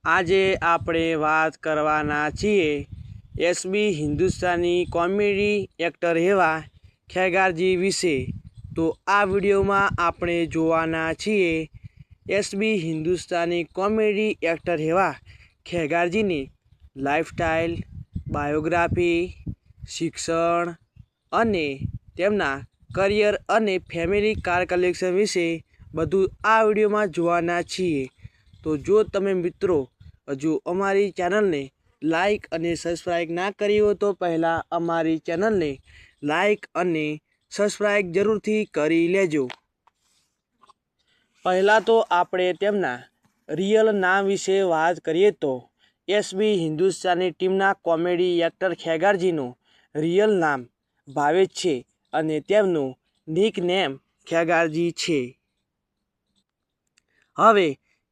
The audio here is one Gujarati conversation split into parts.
આજે આપણે વાત કરવાના છીએ એસબી હિન્દુસ્તાની કોમેડી એક્ટર એવા ખેગારજી વિશે। તો આ વિડીયોમાં આપણે જોવાના છીએ એસબી હિન્દુસ્તાની કોમેડી એક્ટર એવા ખેગારજીની લાઈફસ્ટાઈલ, બાયોગ્રાફી, શિક્ષણ અને તેમના કરિયર અને ફેમિલી કાર કલેક્શન વિશે બધું આ વિડીયોમાં જોવાના છીએ। તો જો તમે મિત્રો હજુ અમારી ચેનલને લાઈક અને સબસ્ક્રાઈબ ના કરી હોય તો પહેલાં અમારી ચેનલને લાઈક અને સબસ્ક્રાઈબ જરૂરથી કરી લેજો। પહેલાં તો આપણે તેમના રિયલ નામ વિશે વાત કરીએ તો એસબી હિન્દુસ્તાની ટીમના કોમેડી એક્ટર ખેગારજીનું રિયલ નામ ભાવેશ છે અને તેમનું નિક નેમ ખેગારજી છે। હવે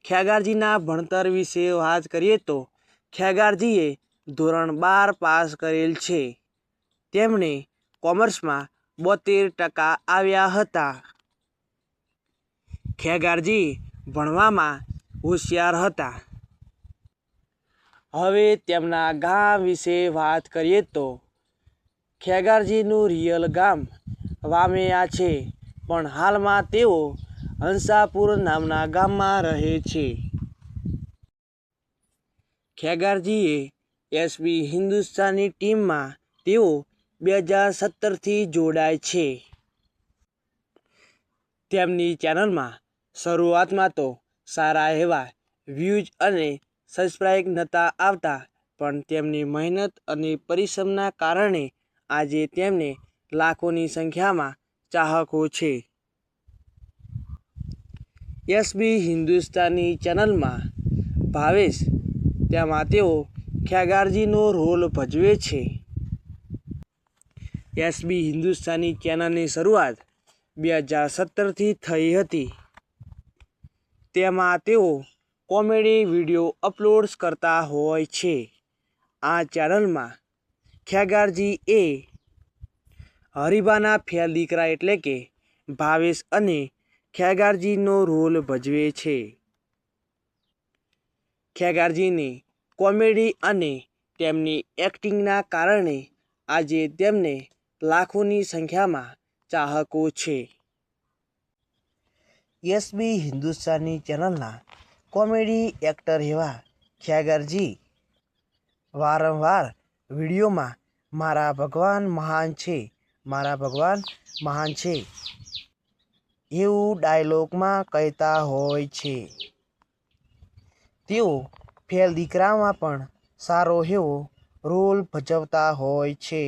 ખેગારજીના ભણતર વિશે વાત કરીએ તો ખેગારજીએ ધોરણ 12 પાસ કરેલ છે। તેમણે કોમર્સમાં 72% આવ્યા હતા। ખેગારજી ભણવામાં હોશિયાર હતા। હવે તેમના ગામ વિશે વાત કરીએ તો ખેગારજીનું રિયલ ગામ વામેયા છે, પણ હાલમાં તેઓ હંસાપુર નામના ગામમાં રહે છે। ખેગારજીએ એસબી હિન્દુસ્તાની ટીમમાં તેઓ 2017થી જોડાય છે। તેમની ચેનલમાં શરૂઆતમાં તો સારા એવા વ્યૂઝ અને સબસ્ક્રાઈબ નહોતા આવતા, પણ તેમની મહેનત અને પરિશ્રમના કારણે આજે તેમને લાખોની સંખ્યામાં ચાહકો છે। એસબી હિન્દુસ્તાની ચેનલમાં ભાવેશ, તેમાં તેઓ ખેગારજીનો રોલ ભજવે છે। એસબી હિન્દુસ્તાની ચેનલની શરૂઆત 2017થી થઈ હતી। તેમાં તેઓ કોમેડી વિડીયો અપલોડ કરતા હોય છે। આ ચેનલમાં ખેગારજી એ હરીબાના ફેલ દીકરા એટલે કે ભાવેશ અને ખેગારજીનો રોલ ભજવે છે। ખેગારજીની કોમેડી અને તેમની એક્ટિંગના કારણે આજે તેમને લાખોની સંખ્યામાં ચાહકો છે। એસબી હિન્દુસ્તાની ચેનલના કોમેડી એક્ટર એવા ખેગારજી વારંવાર વિડીયોમાં મારા ભગવાન મહાન છે, મારા ભગવાન મહાન છે એવું ડાયલોગમાં કહેતા હોય છે। તેઓ ફેલ દીકરામાં પણ સારો એવો રોલ ભજવતા હોય છે।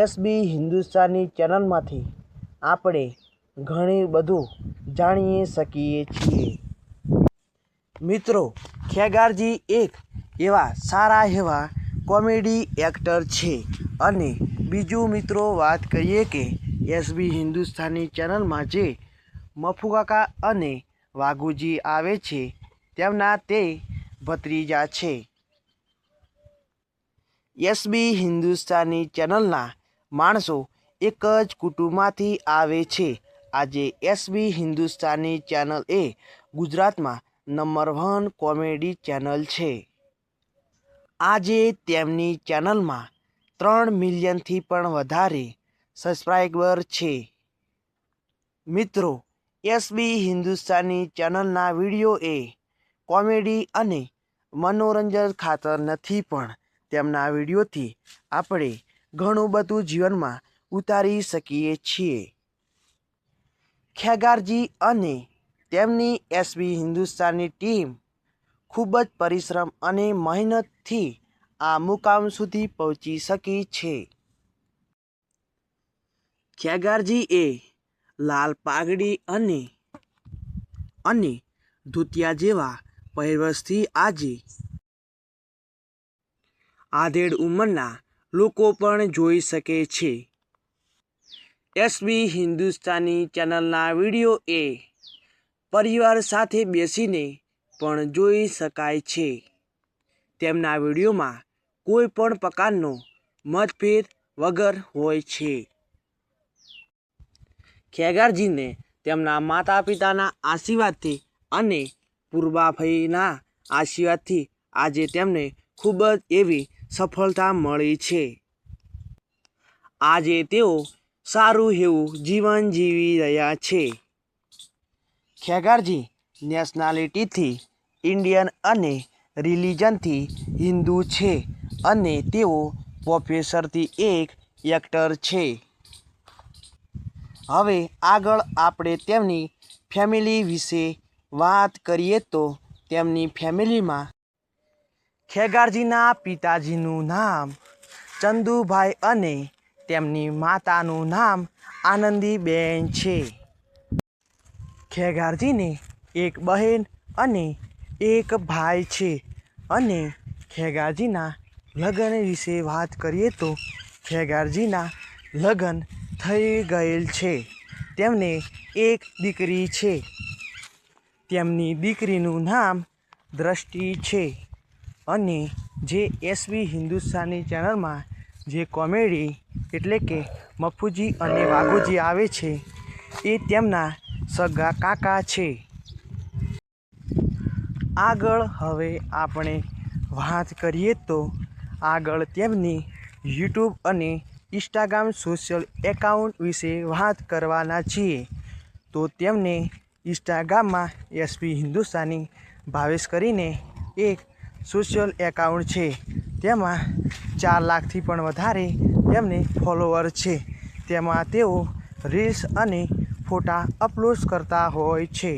એસબી હિન્દુસ્તાની ચેનલમાંથી આપણે ઘણી બધું જાણી શકીએ છીએ। મિત્રો, ખેગારજી એક એવા સારા એવા કોમેડી એક્ટર છે। અને બીજું મિત્રો વાત કરીએ કે એસબી હિન્દુસ્તાની ચેનલમાં જે મફુકાકા અને વાઘુજી આવે છે તેમના તે ભત્રીજા છે। એસબી હિન્દુસ્તાની ચેનલના માણસો એક જ કુટુંબમાંથી આવે છે। આજે એસબી હિન્દુસ્તાની ચેનલ એ ગુજરાતમાં નંબર 1 કોમેડી ચેનલ છે। આજે તેમની ચેનલમાં 3 મિલિયનથી પણ વધારે સબસ્ક્રાઈબર છે। મિત્રો, એસબી હિન્દુસ્તાની ચેનલના વિડીયો એ કોમેડી અને મનોરંજન ખાતર નથી, પણ તેમના વિડીયોથી આપણે ઘણું બધું જીવનમાં ઉતારી શકીએ છીએ। ખેગારજી અને તેમની એસબી હિન્દુસ્તાની ટીમ ખૂબ જ પરિશ્રમ અને મહેનતથી આ મુકામ સુધી પહોંચી શકી છે। ખેગારજી એ લાલ પાઘડી અને ધોતિયા જેવા પહેરવેશથી આજે આધેડ ઉંમરના લોકો પણ જોઈ શકે છે। એસબી હિન્દુસ્તાની ચેનલના વિડીયો એ પરિવાર સાથે બેસીને પણ જોઈ શકાય છે। તેમના વિડીયોમાં કોઈ પણ પ્રકારનો મતભેદ વગર હોય છે। ખેગારજીને તેમના માતા પિતાના આશીર્વાદથી અને પૂર્વાભાઈના આશીર્વાદથી આજે તેમને ખૂબ જ એવી સફળતા મળી છે। આજે તેઓ સારું એવું જીવન જીવી રહ્યા છે। ખેગારજી નેશનાલિટીથી ઇન્ડિયન અને રિલિજનથી હિન્દુ છે અને તેઓ પ્રોફેશનથી એક એક્ટર છે। હવે આગળ આપણે તેમની ફેમિલી વિશે વાત કરીએ તો તેમની ફેમિલીમાં ખેગારજીના પિતાજીનું નામ ચંદુભાઈ અને તેમની માતાનું નામ આનંદીબેન છે। ખેગારજીને એક બહેન અને એક ભાઈ છે અને ખેગારજીના લગ્ન વિશે વાત કરીએ તો ખેગારજીના લગ્ન થઈ ગયેલ છે। તેમને એક દીકરી છે। તેમની દીકરીનું નામ દ્રષ્ટિ છે અને જે એસબી હિન્દુસ્તાની ચેનલમાં જે કોમેડી એટલે કે મફુજી અને વાઘુજી આવે છે એ તેમના સગા કાકા છે। આગળ હવે આપણે વાત કરીએ તો આગળ તેમની યુટ્યુબ અને ઇન્સ્ટાગ્રામ સોશિયલ એકાઉન્ટ વિશે વાત કરવાના છીએ। તો તેમને ઇન્સ્ટાગ્રામમાં એસબી હિન્દુસ્તાની ભાવેશ કરીને એક સોશિયલ એકાઉન્ટ છે। તેમાં 4 લાખથી પણ વધારે તેમને ફોલોવર છે। તેમાં તેઓ રીલ્સ અને ફોટા અપલોડ કરતા હોય છે।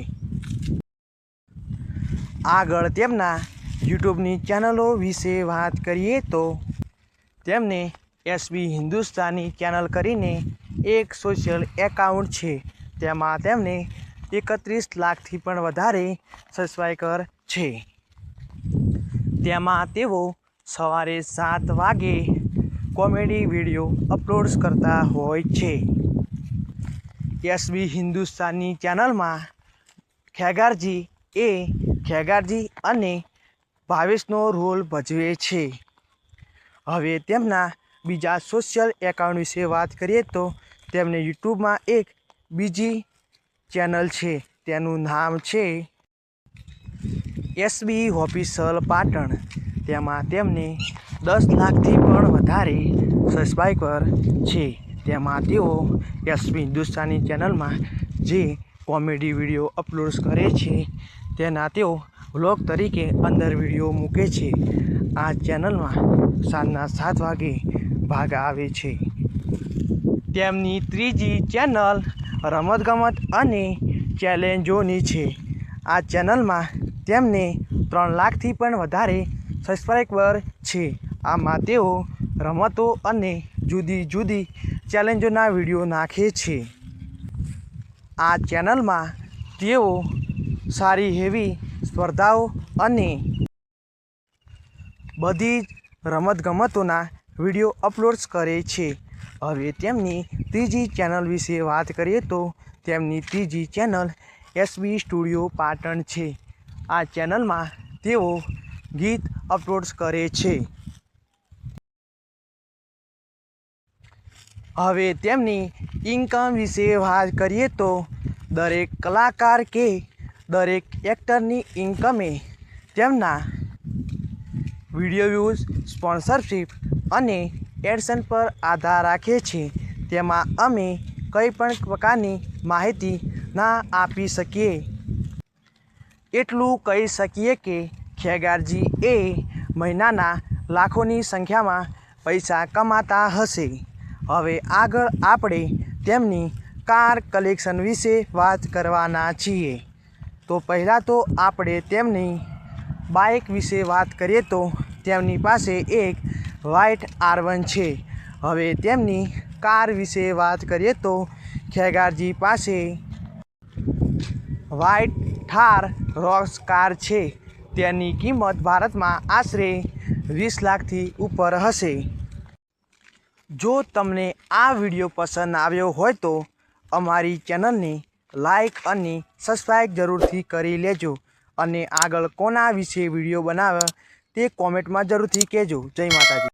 આગળ તેમના યુટ્યુબની ચેનલો વિશે વાત કરીએ તો તેમને એસબી હિન્દુસ્તાની ચેનલ કરીને એક સોશિયલ એકાઉન્ટ છે। તેમાં તેમને 31 લાખથી પણ વધારે સબસ્ક્રાઈબર છે। તેમાં તેઓ સવારે 7 વાગે કોમેડી વિડીયો અપલોડ કરતા હોય છે। એસબી હિન્દુસ્તાની ચેનલમાં ખેગારજી અને ભાવેશનો રોલ ભજવે છે। હવે તેમના બીજા સોશિયલ એકાઉન્ટ વિશે વાત કરીએ તો તેમને યુટ્યુબમાં એક બીજી ચેનલ છે। તેનું નામ છે એસબી ઓફિશિયલ પાટણ। તેમાં તેમને 10 લાખથી પણ વધારે સબસ્ક્રાઈબર છે। તેમાં તેઓ એસબી હિન્દુસ્તાની ચેનલમાં જે કોમેડી વિડીયો અપલોડ કરે છે તેના તેઓ વ્લોગ તરીકે અંદર વિડીયો મૂકે છે। આ ચેનલમાં સાંજના 7 વાગે ભાગ આવે છે। તેમની ત્રીજી ચેનલ રમતગમત અને ચેલેન્જોની છે। આ ચેનલમાં તેમને 3 લાખથી પણ વધારે સબસ્ક્રાઈબર છે। આમાં તેઓ રમતો અને જુદી જુદી ચેલેન્જોના વિડીયો નાખે છે। આ ચેનલમાં તેઓ સારી એવી સ્પર્ધાઓ અને બધી જ રમતગમતોના વિડીયો અપલોડ કરે છે। હવે તેમની ત્રીજી ચેનલ વિશે વાત કરીએ તો તેમની ત્રીજી ચેનલ એસબી સ્ટુડિયો પાટણ છે। આ ચેનલમાં તેઓ ગીત અપલોડ કરે છે। હવે તેમની ઇન્કમ વિશે વાત કરીએ તો દરેક કલાકાર કે દરેક એક્ટરની ઇન્કમે તેમના વિડીયો વ્યૂઝ સ્પોન્સરશિપ અને એડસન પર આધાર રાખે છે। તેમાં અમે કંઈ પણ પ્રકારની માહિતી ના આપી શકીએ। એટલું કહી શકીએ કે ખેગારજી એ મહિનાના લાખોની સંખ્યામાં પૈસા કમાતા હશે। હવે આગળ આપણે તેમની કાર કલેક્શન વિશે વાત કરવાના છીએ। તો પહેલાં તો આપણે તેમની બાઇક વિશે વાત કરીએ તો તેમની પાસે એક વ્હાઇટ R1 છે। હવે તેમની કાર વિશે વાત કરીએ તો ખેગારજી પાસે વ્હાઇટ થાર રોક્સ કાર છે। તેની કિંમત ભારતમાં આશરે 20 લાખથી ઉપર હશે। જો તમને આ વિડીયો પસંદ આવ્યો હોય તો અમારી ચેનલને લાઈક અને સબસ્ક્રાઈબ જરૂરથી કરી લેજો અને આગળ કોના વિશે વિડીયો બનાવે તે કોમેન્ટમાં જરૂરથી કહેજો। જય માતાજી।